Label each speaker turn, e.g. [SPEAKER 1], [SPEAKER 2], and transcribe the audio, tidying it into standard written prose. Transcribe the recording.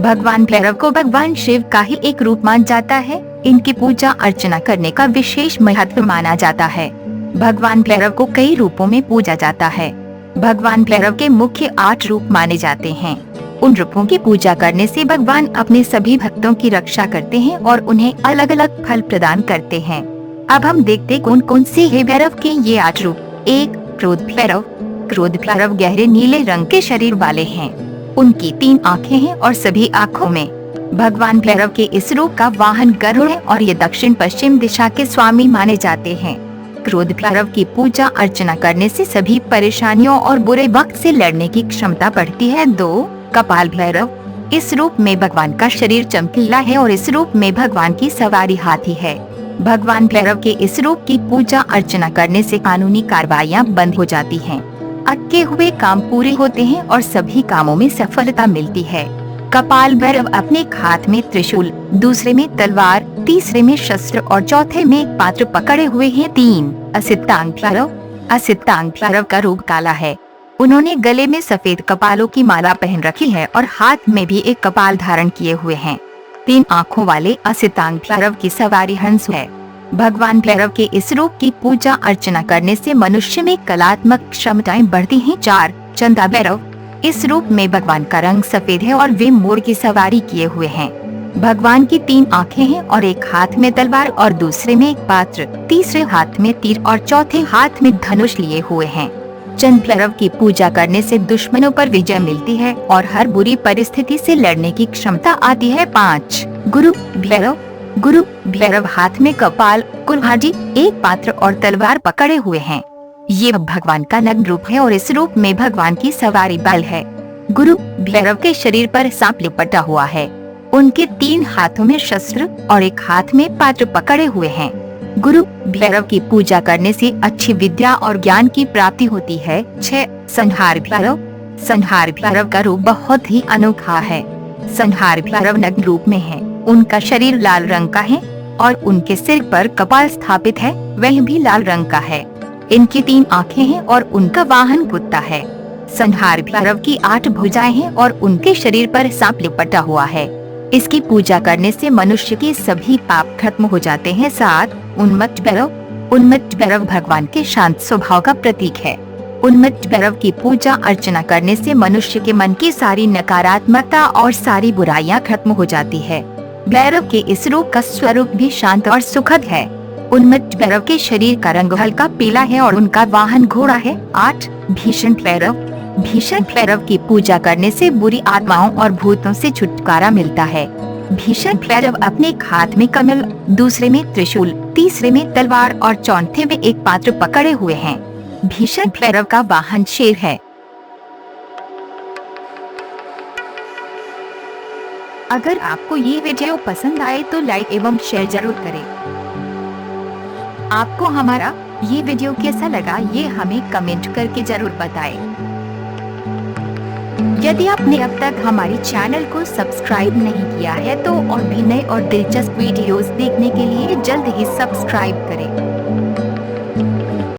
[SPEAKER 1] भगवान भैरव को भगवान शिव का ही एक रूप मान जाता है। इनकी पूजा अर्चना करने का विशेष महत्व माना जाता है। भगवान भैरव को कई रूपों में पूजा जाता है। भगवान भैरव के मुख्य 8 रूप माने जाते हैं। उन रूपों की पूजा करने से भगवान अपने सभी भक्तों की रक्षा करते हैं और उन्हें अलग अलग फल प्रदान करते हैं। अब हम देखते कौन कौन से है भैरव के ये 8 रूप। 1. क्रोध भैरव। क्रोध भैरव गहरे नीले रंग के शरीर वाले हैं। उनकी 3 आँखें हैं और सभी आँखों में भगवान भैरव के इस रूप का वाहन गरुड़ है और ये दक्षिण पश्चिम दिशा के स्वामी माने जाते हैं। क्रोध भैरव की पूजा अर्चना करने से सभी परेशानियों और बुरे वक्त से लड़ने की क्षमता बढ़ती है। 2. कपाल भैरव। इस रूप में भगवान का शरीर चमकीला है और इस रूप में भगवान की सवारी हाथी है। भगवान भैरव के इस रूप की पूजा अर्चना करने से कानूनी कार्रवाइयाँ बंद हो जाती हैं। अटके हुए काम पूरे होते हैं और सभी कामों में सफलता मिलती है। कपाल भैरव अपने एक हाथ में त्रिशूल, दूसरे में तलवार, तीसरे में शस्त्र और चौथे में एक पात्र पकड़े हुए हैं। 3. असितांग भैरव। असितांग भैरव का रूप काला है। उन्होंने गले में सफेद कपालों की माला पहन रखी है और हाथ में भी एक कपाल धारण किए हुए हैं। 3 आँखों वाले असितांग भैरव की सवारी हंस है। भगवान भैरव के इस रूप की पूजा अर्चना करने से मनुष्य में कलात्मक क्षमताएं बढ़ती हैं। 4. चंदा भैरव। इस रूप में भगवान का रंग सफेद है और वे मोर की सवारी किए हुए हैं। भगवान की 3 आँखें हैं और एक हाथ में तलवार और दूसरे में एक पात्र, तीसरे हाथ में तीर और चौथे हाथ में धनुष लिए हुए हैं। चंद भैरव की पूजा करने से दुश्मनों पर विजय मिलती है और हर बुरी परिस्थिति से लड़ने की क्षमता आती है। 5. गुरु भैरव। गुरु भैरव हाथ में कपाल, कुल्हाड़ी, एक पात्र और तलवार पकड़े हुए हैं। ये भगवान का नग्न रूप है और इस रूप में भगवान की सवारी बैल है। गुरु भैरव के शरीर पर सांप लिपटा हुआ है। उनके 3 हाथों में शस्त्र और एक हाथ में पात्र पकड़े हुए हैं। गुरु भैरव की पूजा करने से अच्छी विद्या और ज्ञान की प्राप्ति होती है। 6. संहार भैरव। संहार भैरव का रूप बहुत ही अनोखा है। संहार भैरव नग्न रूप में है। उनका शरीर लाल रंग का है और उनके सिर पर कपाल स्थापित है, वह भी लाल रंग का है। इनकी 3 आँखें हैं और उनका वाहन कुत्ता है। संहार भैरव की 8 भुजाएं हैं और उनके शरीर पर सांप लिपटा हुआ है। इसकी पूजा करने से मनुष्य के सभी पाप खत्म हो जाते हैं। 7. उन्मत्त भैरव। उन्मत्त भैरव भगवान के शांत स्वभाव का प्रतीक है। उन्मत्त भैरव की पूजा अर्चना करने से मनुष्य के मन की सारी नकारात्मकता और सारी बुराइयां खत्म हो जाती है। भैरव के इस रूप का स्वरूप भी शांत और सुखद है। उन्मत्त भैरव के शरीर का रंग हल्का पीला है और उनका वाहन घोड़ा है। 8. भीषण भैरव। भीषण भैरव की पूजा करने से बुरी आत्माओं और भूतों से छुटकारा मिलता है। भीषण भैरव अपने एक हाथ में कमल, दूसरे में त्रिशूल, तीसरे में तलवार और चौथे में एक पात्र पकड़े हुए हैं। भीषण भैरव का वाहन शेर है। अगर आपको ये वीडियो पसंद आए तो लाइक एवं शेयर जरूर करें। आपको हमारा ये वीडियो कैसा लगा ये हमें कमेंट करके जरूर बताएं। यदि आपने अब तक हमारी चैनल को सब्सक्राइब नहीं किया है तो और भी नए और दिलचस्प वीडियोस देखने के लिए जल्द ही सब्सक्राइब करें।